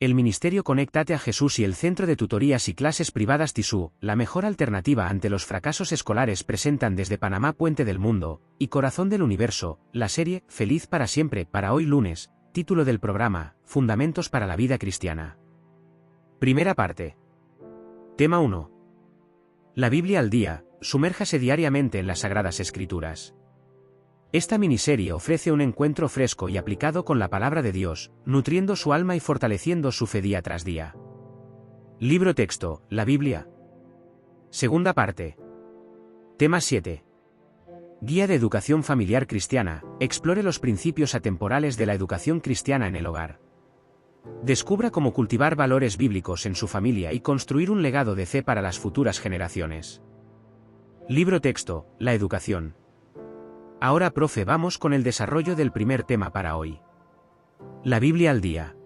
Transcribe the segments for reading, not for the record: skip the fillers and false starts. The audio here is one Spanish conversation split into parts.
El Ministerio Conéctate a Jesús y el Centro de Tutorías y Clases Privadas TISU, la mejor alternativa ante los fracasos escolares, presentan desde Panamá, Puente del Mundo y Corazón del Universo, la serie Feliz para siempre para hoy lunes, título del programa, Fundamentos para la vida cristiana. Primera parte. Tema 1. La Biblia al día, sumérjase diariamente en las Sagradas Escrituras. Esta miniserie ofrece un encuentro fresco y aplicado con la palabra de Dios, nutriendo su alma y fortaleciendo su fe día tras día. Libro texto, la Biblia. Segunda parte. Tema 7. Guía de Educación Familiar Cristiana, explore los principios atemporales de la educación cristiana en el hogar. Descubra cómo cultivar valores bíblicos en su familia y construir un legado de fe para las futuras generaciones. Libro texto, la educación. Ahora, profe, vamos con el desarrollo del primer tema para hoy. La Biblia al día.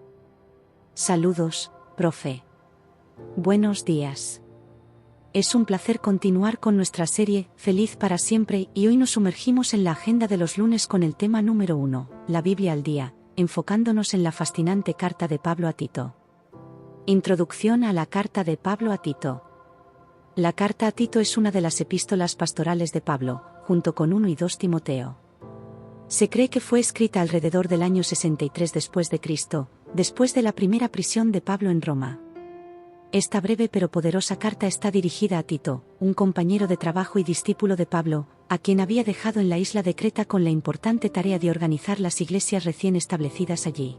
Saludos, profe. Buenos días. Es un placer continuar con nuestra serie, Feliz para siempre, y hoy nos sumergimos en la agenda de los lunes con el tema número 1, la Biblia al día, enfocándonos en la fascinante carta de Pablo a Tito. Introducción a la carta de Pablo a Tito. La carta a Tito es una de las epístolas pastorales de Pablo, junto con 1 y 2 Timoteo. Se cree que fue escrita alrededor del año 63 después de Cristo, después de la primera prisión de Pablo en Roma. Esta breve pero poderosa carta está dirigida a Tito, un compañero de trabajo y discípulo de Pablo, a quien había dejado en la isla de Creta con la importante tarea de organizar las iglesias recién establecidas allí.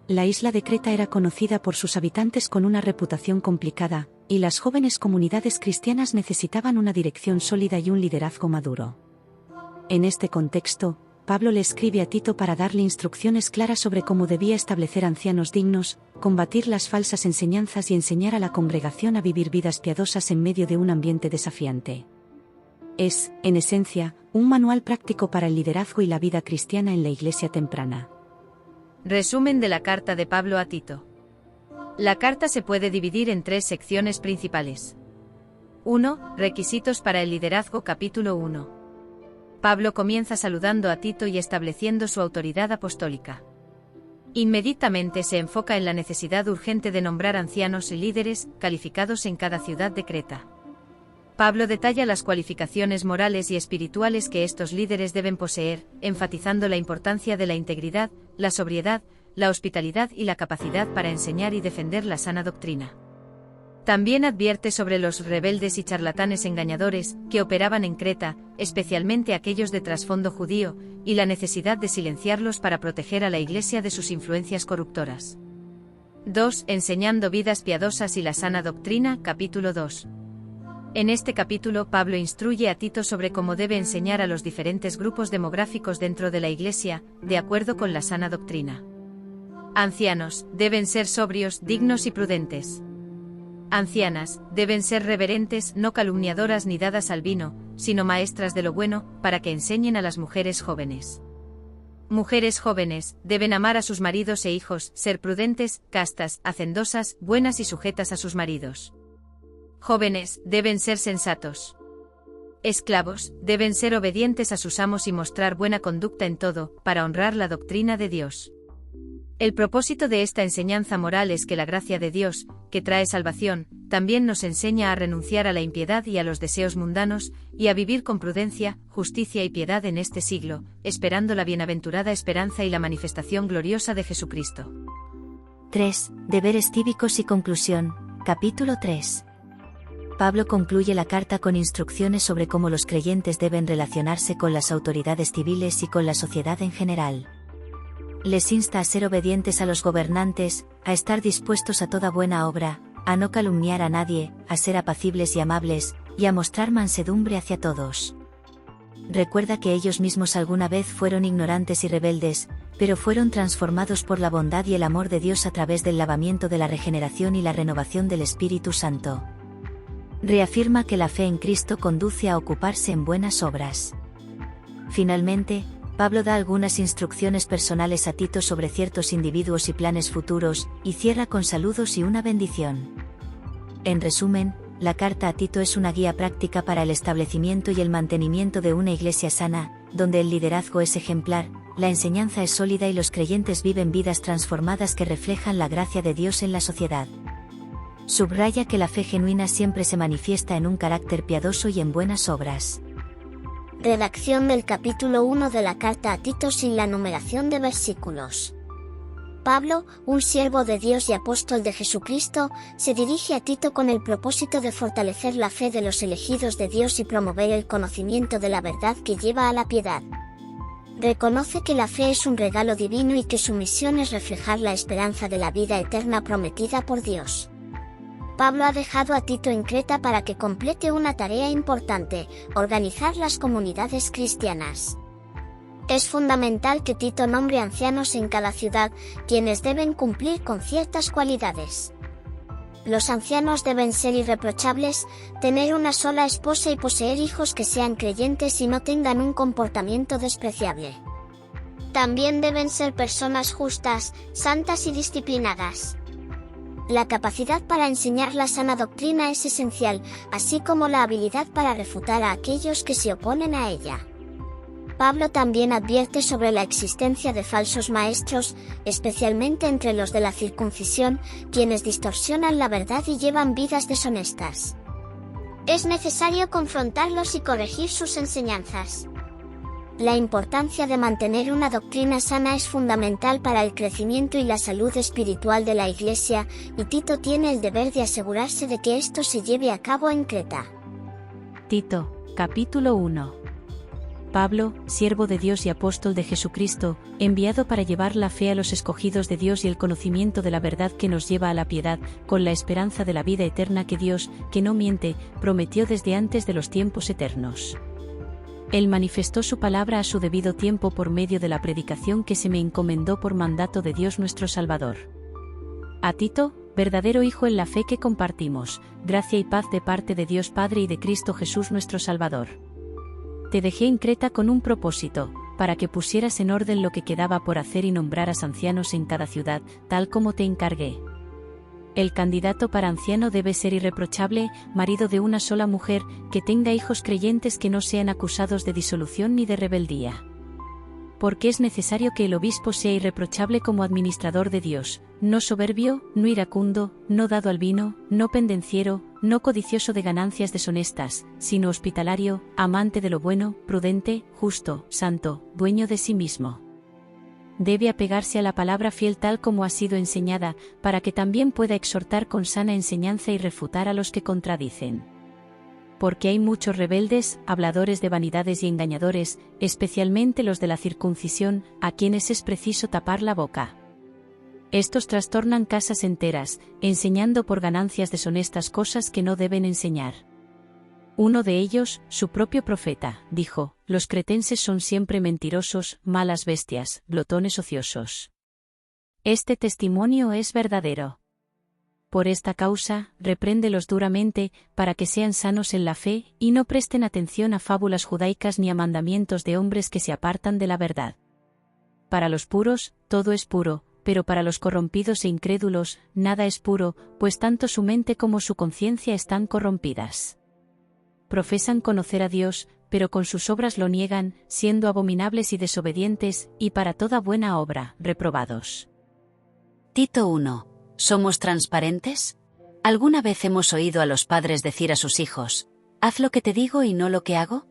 La isla de Creta era conocida por sus habitantes con una reputación complicada, y las jóvenes comunidades cristianas necesitaban una dirección sólida y un liderazgo maduro. En este contexto, Pablo le escribe a Tito para darle instrucciones claras sobre cómo debía establecer ancianos dignos, combatir las falsas enseñanzas y enseñar a la congregación a vivir vidas piadosas en medio de un ambiente desafiante. Es, en esencia, un manual práctico para el liderazgo y la vida cristiana en la iglesia temprana. Resumen de la carta de Pablo a Tito. La carta se puede dividir en 3 secciones principales. 1. Requisitos para el liderazgo. Capítulo 1. Pablo comienza saludando a Tito y estableciendo su autoridad apostólica. Inmediatamente se enfoca en la necesidad urgente de nombrar ancianos y líderes calificados en cada ciudad de Creta. Pablo detalla las cualificaciones morales y espirituales que estos líderes deben poseer, enfatizando la importancia de la integridad, la sobriedad, la hospitalidad y la capacidad para enseñar y defender la sana doctrina. También advierte sobre los rebeldes y charlatanes engañadores que operaban en Creta, especialmente aquellos de trasfondo judío, y la necesidad de silenciarlos para proteger a la Iglesia de sus influencias corruptoras. 2. Enseñando vidas piadosas y la sana doctrina. Capítulo 2. En este capítulo Pablo instruye a Tito sobre cómo debe enseñar a los diferentes grupos demográficos dentro de la Iglesia, de acuerdo con la sana doctrina. Ancianos, deben ser sobrios, dignos y prudentes. Ancianas, deben ser reverentes, no calumniadoras ni dadas al vino, sino maestras de lo bueno, para que enseñen a las mujeres jóvenes. Mujeres jóvenes, deben amar a sus maridos e hijos, ser prudentes, castas, hacendosas, buenas y sujetas a sus maridos. Jóvenes, deben ser sensatos. Esclavos, deben ser obedientes a sus amos y mostrar buena conducta en todo, para honrar la doctrina de Dios. El propósito de esta enseñanza moral es que la gracia de Dios, que trae salvación, también nos enseña a renunciar a la impiedad y a los deseos mundanos, y a vivir con prudencia, justicia y piedad en este siglo, esperando la bienaventurada esperanza y la manifestación gloriosa de Jesucristo. 3. Deberes cívicos y conclusión. Capítulo 3. Pablo concluye la carta con instrucciones sobre cómo los creyentes deben relacionarse con las autoridades civiles y con la sociedad en general. Les insta a ser obedientes a los gobernantes, a estar dispuestos a toda buena obra, a no calumniar a nadie, a ser apacibles y amables, y a mostrar mansedumbre hacia todos. Recuerda que ellos mismos alguna vez fueron ignorantes y rebeldes, pero fueron transformados por la bondad y el amor de Dios a través del lavamiento de la regeneración y la renovación del Espíritu Santo. Reafirma que la fe en Cristo conduce a ocuparse en buenas obras. Finalmente, Pablo da algunas instrucciones personales a Tito sobre ciertos individuos y planes futuros, y cierra con saludos y una bendición. En resumen, la carta a Tito es una guía práctica para el establecimiento y el mantenimiento de una iglesia sana, donde el liderazgo es ejemplar, la enseñanza es sólida y los creyentes viven vidas transformadas que reflejan la gracia de Dios en la sociedad. Subraya que la fe genuina siempre se manifiesta en un carácter piadoso y en buenas obras. Redacción del capítulo 1 de la carta a Tito sin la numeración de versículos. Pablo, un siervo de Dios y apóstol de Jesucristo, se dirige a Tito con el propósito de fortalecer la fe de los elegidos de Dios y promover el conocimiento de la verdad que lleva a la piedad. Reconoce que la fe es un regalo divino y que su misión es reflejar la esperanza de la vida eterna prometida por Dios. Pablo ha dejado a Tito en Creta para que complete una tarea importante: organizar las comunidades cristianas. Es fundamental que Tito nombre ancianos en cada ciudad, quienes deben cumplir con ciertas cualidades. Los ancianos deben ser irreprochables, tener una sola esposa y poseer hijos que sean creyentes y no tengan un comportamiento despreciable. También deben ser personas justas, santas y disciplinadas. La capacidad para enseñar la sana doctrina es esencial, así como la habilidad para refutar a aquellos que se oponen a ella. Pablo también advierte sobre la existencia de falsos maestros, especialmente entre los de la circuncisión, quienes distorsionan la verdad y llevan vidas deshonestas. Es necesario confrontarlos y corregir sus enseñanzas. La importancia de mantener una doctrina sana es fundamental para el crecimiento y la salud espiritual de la Iglesia, y Tito tiene el deber de asegurarse de que esto se lleve a cabo en Creta. Tito, capítulo 1. Pablo, siervo de Dios y apóstol de Jesucristo, enviado para llevar la fe a los escogidos de Dios y el conocimiento de la verdad que nos lleva a la piedad, con la esperanza de la vida eterna que Dios, que no miente, prometió desde antes de los tiempos eternos. Él manifestó su palabra a su debido tiempo por medio de la predicación que se me encomendó por mandato de Dios nuestro Salvador. A Tito, verdadero hijo en la fe que compartimos, gracia y paz de parte de Dios Padre y de Cristo Jesús nuestro Salvador. Te dejé en Creta con un propósito, para que pusieras en orden lo que quedaba por hacer y nombraras ancianos en cada ciudad, tal como te encargué. El candidato para anciano debe ser irreprochable, marido de una sola mujer, que tenga hijos creyentes que no sean acusados de disolución ni de rebeldía. Porque es necesario que el obispo sea irreprochable como administrador de Dios, no soberbio, no iracundo, no dado al vino, no pendenciero, no codicioso de ganancias deshonestas, sino hospitalario, amante de lo bueno, prudente, justo, santo, dueño de sí mismo. Debe apegarse a la palabra fiel tal como ha sido enseñada, para que también pueda exhortar con sana enseñanza y refutar a los que contradicen. Porque hay muchos rebeldes, habladores de vanidades y engañadores, especialmente los de la circuncisión, a quienes es preciso tapar la boca. Estos trastornan casas enteras, enseñando por ganancias deshonestas cosas que no deben enseñar. Uno de ellos, su propio profeta, dijo: los cretenses son siempre mentirosos, malas bestias, glotones ociosos. Este testimonio es verdadero. Por esta causa, repréndelos duramente, para que sean sanos en la fe, y no presten atención a fábulas judaicas ni a mandamientos de hombres que se apartan de la verdad. Para los puros, todo es puro, pero para los corrompidos e incrédulos, nada es puro, pues tanto su mente como su conciencia están corrompidas. Profesan conocer a Dios, pero con sus obras lo niegan, siendo abominables y desobedientes, y para toda buena obra, reprobados. Tito 1. ¿Somos transparentes? ¿Alguna vez hemos oído a los padres decir a sus hijos: haz lo que te digo y no lo que hago?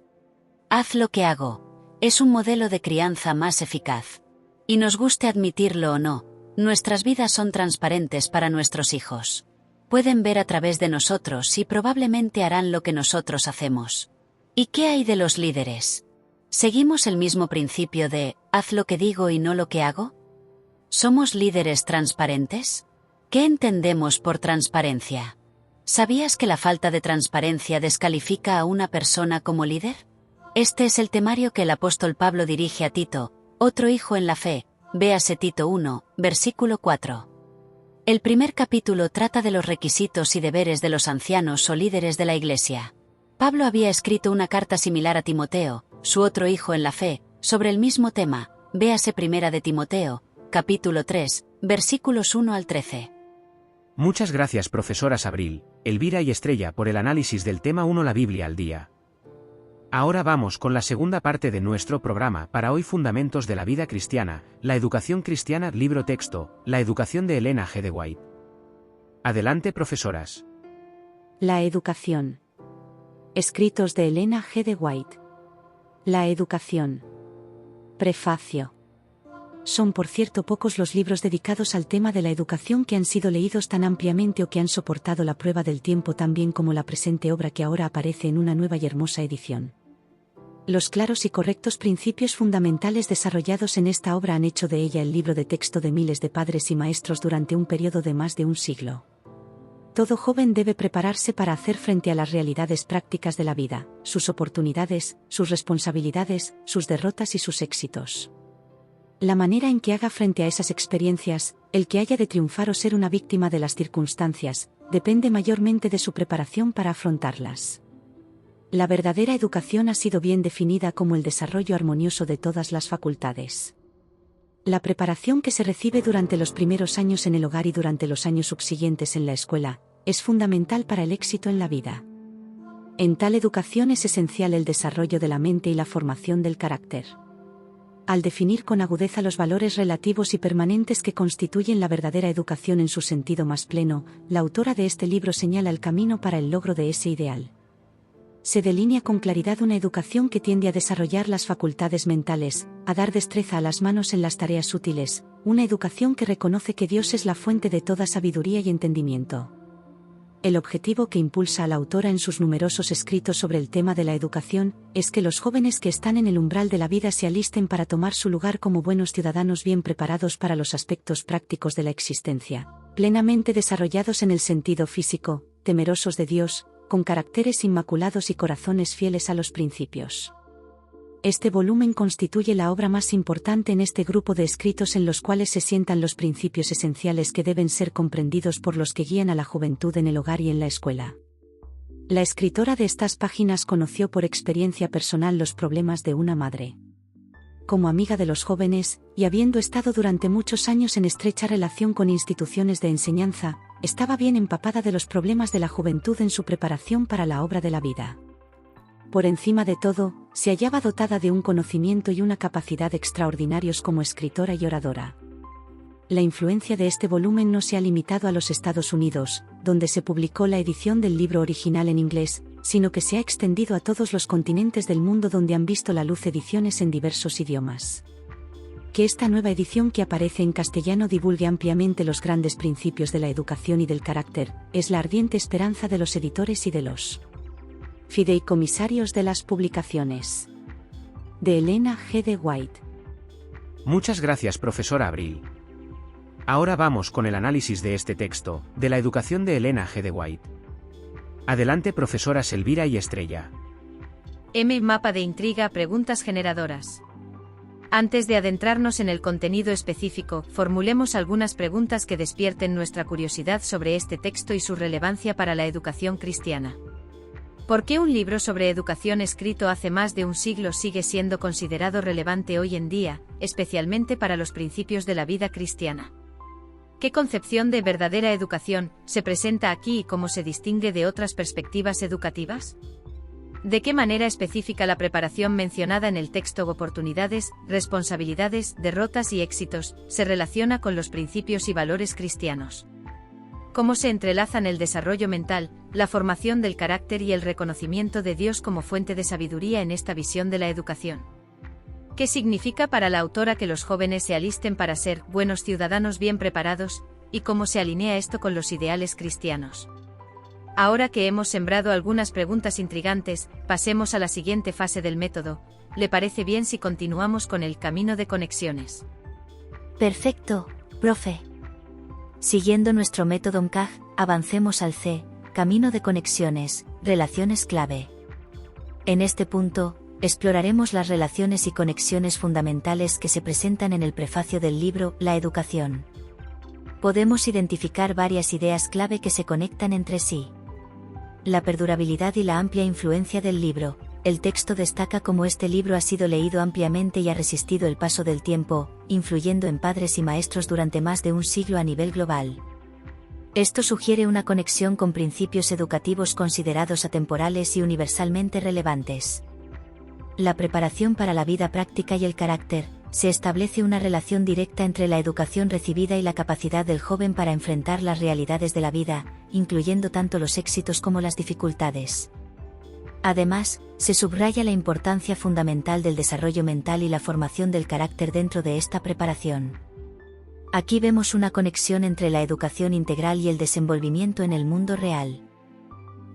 Haz lo que hago. Es un modelo de crianza más eficaz. Y nos guste admitirlo o no, nuestras vidas son transparentes para nuestros hijos. Pueden ver a través de nosotros y probablemente harán lo que nosotros hacemos. ¿Y qué hay de los líderes? ¿Seguimos el mismo principio de haz lo que digo y no lo que hago? ¿Somos líderes transparentes? ¿Qué entendemos por transparencia? ¿Sabías que la falta de transparencia descalifica a una persona como líder? Este es el temario que el apóstol Pablo dirige a Tito, otro hijo en la fe, véase Tito 1, versículo 4. El primer capítulo trata de los requisitos y deberes de los ancianos o líderes de la Iglesia. Pablo había escrito una carta similar a Timoteo, su otro hijo en la fe, sobre el mismo tema, véase Primera de Timoteo, capítulo 3, versículos 1 al 13. Muchas gracias, profesoras Abril, Elvira y Estrella, por el análisis del tema 1 La Biblia al día. Ahora vamos con la segunda parte de nuestro programa para hoy: Fundamentos de la vida cristiana, la educación cristiana, libro texto, La educación de Elena G. de White. Adelante, profesoras. La educación. Escritos de Elena G. de White. La educación. Prefacio. Son por cierto pocos los libros dedicados al tema de la educación que han sido leídos tan ampliamente o que han soportado la prueba del tiempo tan bien como la presente obra que ahora aparece en una nueva y hermosa edición. Los claros y correctos principios fundamentales desarrollados en esta obra han hecho de ella el libro de texto de miles de padres y maestros durante un periodo de más de un siglo. Todo joven debe prepararse para hacer frente a las realidades prácticas de la vida, sus oportunidades, sus responsabilidades, sus derrotas y sus éxitos. La manera en que haga frente a esas experiencias, el que haya de triunfar o ser una víctima de las circunstancias, depende mayormente de su preparación para afrontarlas. La verdadera educación ha sido bien definida como el desarrollo armonioso de todas las facultades. La preparación que se recibe durante los primeros años en el hogar y durante los años subsiguientes en la escuela, es fundamental para el éxito en la vida. En tal educación es esencial el desarrollo de la mente y la formación del carácter. Al definir con agudeza los valores relativos y permanentes que constituyen la verdadera educación en su sentido más pleno, la autora de este libro señala el camino para el logro de ese ideal. Se delinea con claridad una educación que tiende a desarrollar las facultades mentales, a dar destreza a las manos en las tareas útiles, una educación que reconoce que Dios es la fuente de toda sabiduría y entendimiento. El objetivo que impulsa a la autora en sus numerosos escritos sobre el tema de la educación, es que los jóvenes que están en el umbral de la vida se alisten para tomar su lugar como buenos ciudadanos bien preparados para los aspectos prácticos de la existencia, plenamente desarrollados en el sentido físico, temerosos de Dios, con caracteres inmaculados y corazones fieles a los principios. Este volumen constituye la obra más importante en este grupo de escritos en los cuales se sientan los principios esenciales que deben ser comprendidos por los que guían a la juventud en el hogar y en la escuela. La escritora de estas páginas conoció por experiencia personal los problemas de una madre. Como amiga de los jóvenes, y habiendo estado durante muchos años en estrecha relación con instituciones de enseñanza, estaba bien empapada de los problemas de la juventud en su preparación para la obra de la vida. Por encima de todo, se hallaba dotada de un conocimiento y una capacidad extraordinarios como escritora y oradora. La influencia de este volumen no se ha limitado a los Estados Unidos, donde se publicó la edición del libro original en inglés, sino que se ha extendido a todos los continentes del mundo donde han visto la luz ediciones en diversos idiomas. Que esta nueva edición que aparece en castellano divulgue ampliamente los grandes principios de la educación y del carácter, es la ardiente esperanza de los editores y de los fideicomisarios de las publicaciones. De Elena G. de White. Muchas gracias, profesora Abril. Ahora vamos con el análisis de este texto, de la educación de Elena G. de White. Adelante, profesoras Elvira y Estrella. Mapa de intriga, preguntas generadoras. Antes de adentrarnos en el contenido específico, formulemos algunas preguntas que despierten nuestra curiosidad sobre este texto y su relevancia para la educación cristiana. ¿Por qué un libro sobre educación escrito hace más de un siglo sigue siendo considerado relevante hoy en día, especialmente para los principios de la vida cristiana? ¿Qué concepción de verdadera educación se presenta aquí y cómo se distingue de otras perspectivas educativas? ¿De qué manera específica la preparación mencionada en el texto, oportunidades, responsabilidades, derrotas y éxitos, se relaciona con los principios y valores cristianos? ¿Cómo se entrelazan el desarrollo mental, la formación del carácter y el reconocimiento de Dios como fuente de sabiduría en esta visión de la educación? ¿Qué significa para la autora que los jóvenes se alisten para ser buenos ciudadanos bien preparados, y cómo se alinea esto con los ideales cristianos? Ahora que hemos sembrado algunas preguntas intrigantes, pasemos a la siguiente fase del método. ¿Le parece bien si continuamos con el camino de conexiones? Perfecto, profe. Siguiendo nuestro método MCAG, avancemos al C, camino de conexiones, relaciones clave. En este punto, exploraremos las relaciones y conexiones fundamentales que se presentan en el prefacio del libro La educación. Podemos identificar varias ideas clave que se conectan entre sí. La perdurabilidad y la amplia influencia del libro. El texto destaca cómo este libro ha sido leído ampliamente y ha resistido el paso del tiempo, influyendo en padres y maestros durante más de un siglo a nivel global. Esto sugiere una conexión con principios educativos considerados atemporales y universalmente relevantes. La preparación para la vida práctica y el carácter. Se establece una relación directa entre la educación recibida y la capacidad del joven para enfrentar las realidades de la vida, incluyendo tanto los éxitos como las dificultades. Además, se subraya la importancia fundamental del desarrollo mental y la formación del carácter dentro de esta preparación. Aquí vemos una conexión entre la educación integral y el desenvolvimiento en el mundo real.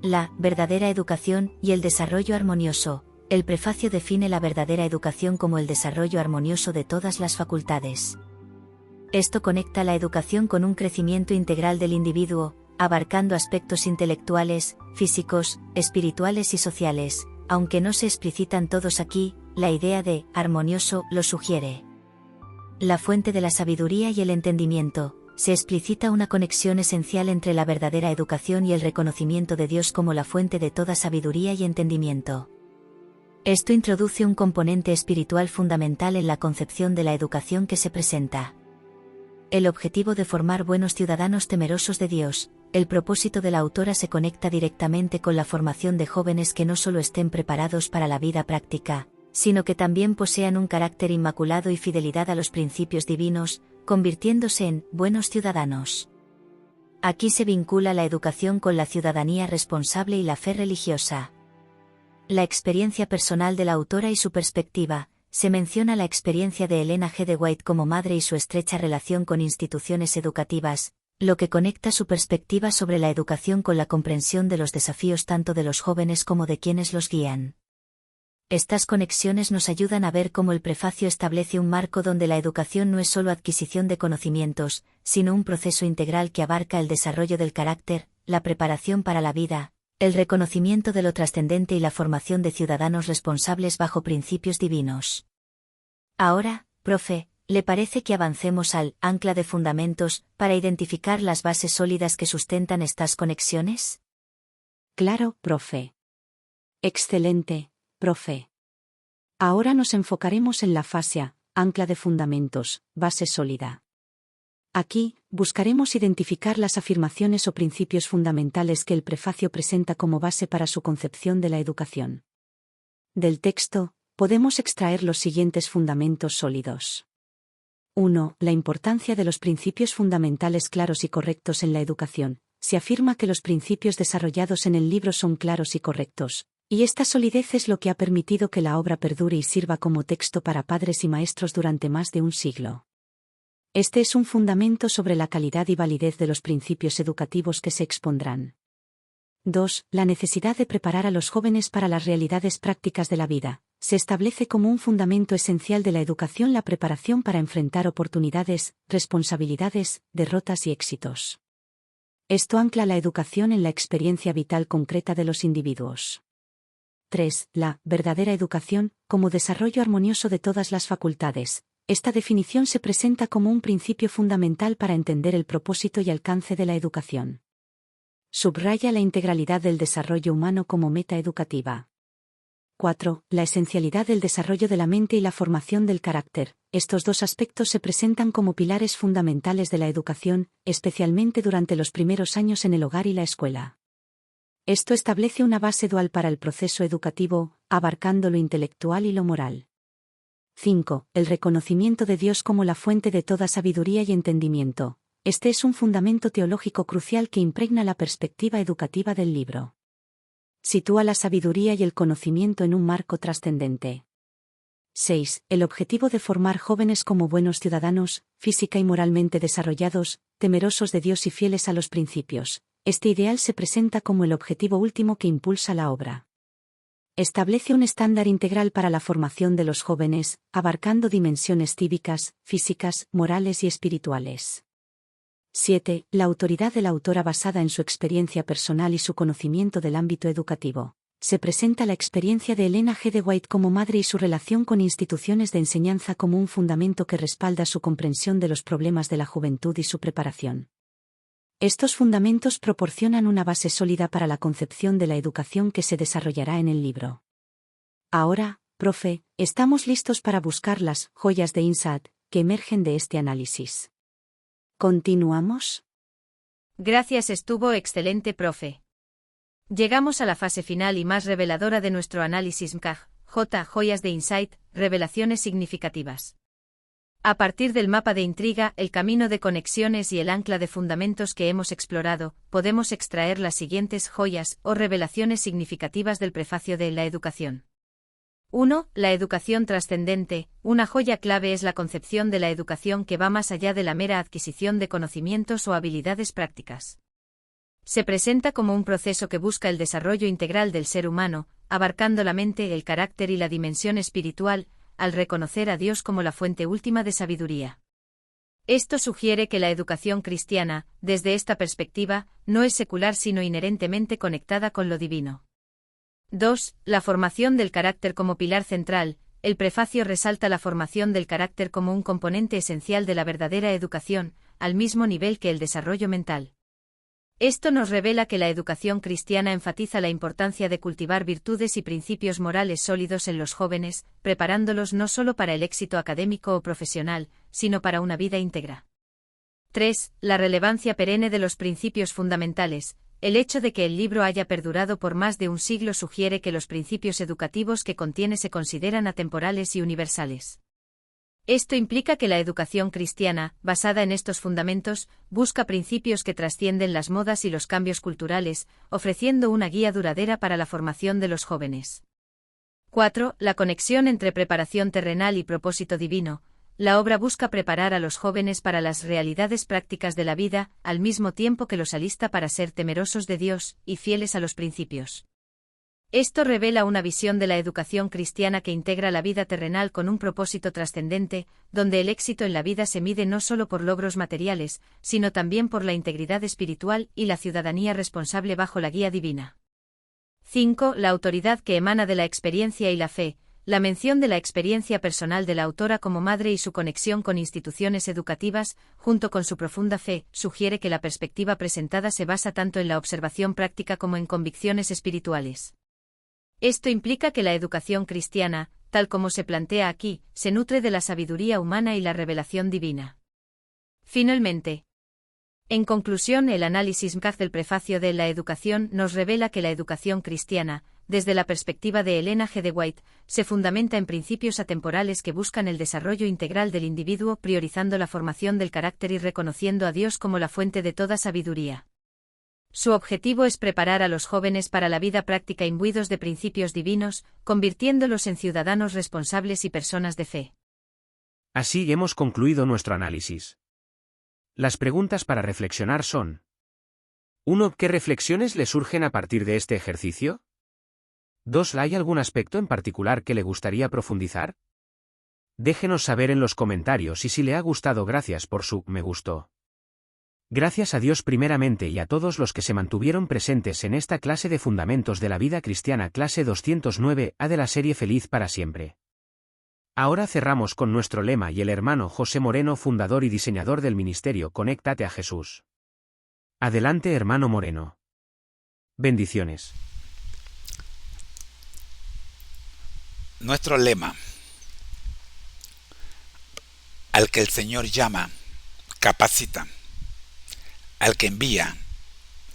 La verdadera educación y el desarrollo armonioso. El prefacio define la verdadera educación como el desarrollo armonioso de todas las facultades. Esto conecta la educación con un crecimiento integral del individuo, abarcando aspectos intelectuales, físicos, espirituales y sociales, aunque no se explicitan todos aquí, la idea de armonioso lo sugiere. La fuente de la sabiduría y el entendimiento. Se explicita una conexión esencial entre la verdadera educación y el reconocimiento de Dios como la fuente de toda sabiduría y entendimiento. Esto introduce un componente espiritual fundamental en la concepción de la educación que se presenta. El objetivo de formar buenos ciudadanos temerosos de Dios. El propósito de la autora se conecta directamente con la formación de jóvenes que no solo estén preparados para la vida práctica, sino que también posean un carácter inmaculado y fidelidad a los principios divinos, convirtiéndose en buenos ciudadanos. Aquí se vincula la educación con la ciudadanía responsable y la fe religiosa. La experiencia personal de la autora y su perspectiva. Se menciona la experiencia de Elena G. de White como madre y su estrecha relación con instituciones educativas, lo que conecta su perspectiva sobre la educación con la comprensión de los desafíos tanto de los jóvenes como de quienes los guían. Estas conexiones nos ayudan a ver cómo el prefacio establece un marco donde la educación no es solo adquisición de conocimientos, sino un proceso integral que abarca el desarrollo del carácter, la preparación para la vida, el reconocimiento de lo trascendente y la formación de ciudadanos responsables bajo principios divinos. Ahora, profe, ¿le parece que avancemos al ancla de fundamentos para identificar las bases sólidas que sustentan estas conexiones? Claro, profe. Excelente, profe. Ahora nos enfocaremos en la fascia, ancla de fundamentos, base sólida. Aquí, buscaremos identificar las afirmaciones o principios fundamentales que el prefacio presenta como base para su concepción de la educación. Del texto, podemos extraer los siguientes fundamentos sólidos. 1. La importancia de los principios fundamentales claros y correctos en la educación. Se afirma que los principios desarrollados en el libro son claros y correctos, y esta solidez es lo que ha permitido que la obra perdure y sirva como texto para padres y maestros durante más de un siglo. Este es un fundamento sobre la calidad y validez de los principios educativos que se expondrán. 2. La necesidad de preparar a los jóvenes para las realidades prácticas de la vida. Se establece como un fundamento esencial de la educación la preparación para enfrentar oportunidades, responsabilidades, derrotas y éxitos. Esto ancla la educación en la experiencia vital concreta de los individuos. 3. La verdadera educación, como desarrollo armonioso de todas las facultades. Esta definición se presenta como un principio fundamental para entender el propósito y alcance de la educación. Subraya la integralidad del desarrollo humano como meta educativa. 4. La esencialidad del desarrollo de la mente y la formación del carácter. Estos dos aspectos se presentan como pilares fundamentales de la educación, especialmente durante los primeros años en el hogar y la escuela. Esto establece una base dual para el proceso educativo, abarcando lo intelectual y lo moral. 5. El reconocimiento de Dios como la fuente de toda sabiduría y entendimiento. Este es un fundamento teológico crucial que impregna la perspectiva educativa del libro. Sitúa la sabiduría y el conocimiento en un marco trascendente. 6. El objetivo de formar jóvenes como buenos ciudadanos, física y moralmente desarrollados, temerosos de Dios y fieles a los principios. Este ideal se presenta como el objetivo último que impulsa la obra. Establece un estándar integral para la formación de los jóvenes, abarcando dimensiones cívicas, físicas, morales y espirituales. 7. La autoridad de la autora basada en su experiencia personal y su conocimiento del ámbito educativo. Se presenta la experiencia de Elena G. de White como madre y su relación con instituciones de enseñanza como un fundamento que respalda su comprensión de los problemas de la juventud y su preparación. Estos fundamentos proporcionan una base sólida para la concepción de la educación que se desarrollará en el libro. Ahora, profe, estamos listos para buscar las joyas de insight que emergen de este análisis. ¿Continuamos? Gracias, estuvo excelente, profe. Llegamos a la fase final y más reveladora de nuestro análisis MCAG, Joyas de Insight, revelaciones significativas. A partir del mapa de intriga, el camino de conexiones y el ancla de fundamentos que hemos explorado, podemos extraer las siguientes joyas o revelaciones significativas del prefacio de La Educación. 1. La educación trascendente. Una joya clave es la concepción de la educación que va más allá de la mera adquisición de conocimientos o habilidades prácticas. Se presenta como un proceso que busca el desarrollo integral del ser humano, abarcando la mente, el carácter y la dimensión espiritual, al reconocer a Dios como la fuente última de sabiduría. Esto sugiere que la educación cristiana, desde esta perspectiva, no es secular sino inherentemente conectada con lo divino. 2. La formación del carácter como pilar central. El prefacio resalta la formación del carácter como un componente esencial de la verdadera educación, al mismo nivel que el desarrollo mental. Esto nos revela que la educación cristiana enfatiza la importancia de cultivar virtudes y principios morales sólidos en los jóvenes, preparándolos no solo para el éxito académico o profesional, sino para una vida íntegra. 3. La relevancia perenne de los principios fundamentales. El hecho de que el libro haya perdurado por más de un siglo sugiere que los principios educativos que contiene se consideran atemporales y universales. Esto implica que la educación cristiana, basada en estos fundamentos, busca principios que trascienden las modas y los cambios culturales, ofreciendo una guía duradera para la formación de los jóvenes. 4. La conexión entre preparación terrenal y propósito divino. La obra busca preparar a los jóvenes para las realidades prácticas de la vida, al mismo tiempo que los alista para ser temerosos de Dios y fieles a los principios. Esto revela una visión de la educación cristiana que integra la vida terrenal con un propósito trascendente, donde el éxito en la vida se mide no solo por logros materiales, sino también por la integridad espiritual y la ciudadanía responsable bajo la guía divina. 5. La autoridad que emana de la experiencia y la fe. La mención de la experiencia personal de la autora como madre y su conexión con instituciones educativas, junto con su profunda fe, sugiere que la perspectiva presentada se basa tanto en la observación práctica como en convicciones espirituales. Esto implica que la educación cristiana, tal como se plantea aquí, se nutre de la sabiduría humana y la revelación divina. Finalmente, en conclusión, el análisis del prefacio de La Educación nos revela que la educación cristiana, desde la perspectiva de Elena G. de White, se fundamenta en principios atemporales que buscan el desarrollo integral del individuo, priorizando la formación del carácter y reconociendo a Dios como la fuente de toda sabiduría. Su objetivo es preparar a los jóvenes para la vida práctica imbuidos de principios divinos, convirtiéndolos en ciudadanos responsables y personas de fe. Así hemos concluido nuestro análisis. Las preguntas para reflexionar son: 1. ¿Qué reflexiones le surgen a partir de este ejercicio? 2. ¿Hay algún aspecto en particular que le gustaría profundizar? Déjenos saber en los comentarios y si le ha gustado. Gracias por su me gustó. Gracias a Dios primeramente y a todos los que se mantuvieron presentes en esta clase de Fundamentos de la Vida Cristiana, clase 209A de la serie Feliz para Siempre. Ahora cerramos con nuestro lema y el hermano José Moreno, fundador y diseñador del ministerio Conéctate a Jesús. Adelante, hermano Moreno. Bendiciones. Nuestro lema: al que el Señor llama, capacita. Al que envía,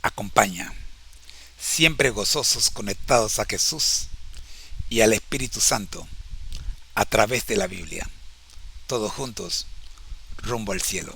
acompaña, siempre gozosos conectados a Jesús y al Espíritu Santo, a través de la Biblia, todos juntos, rumbo al cielo.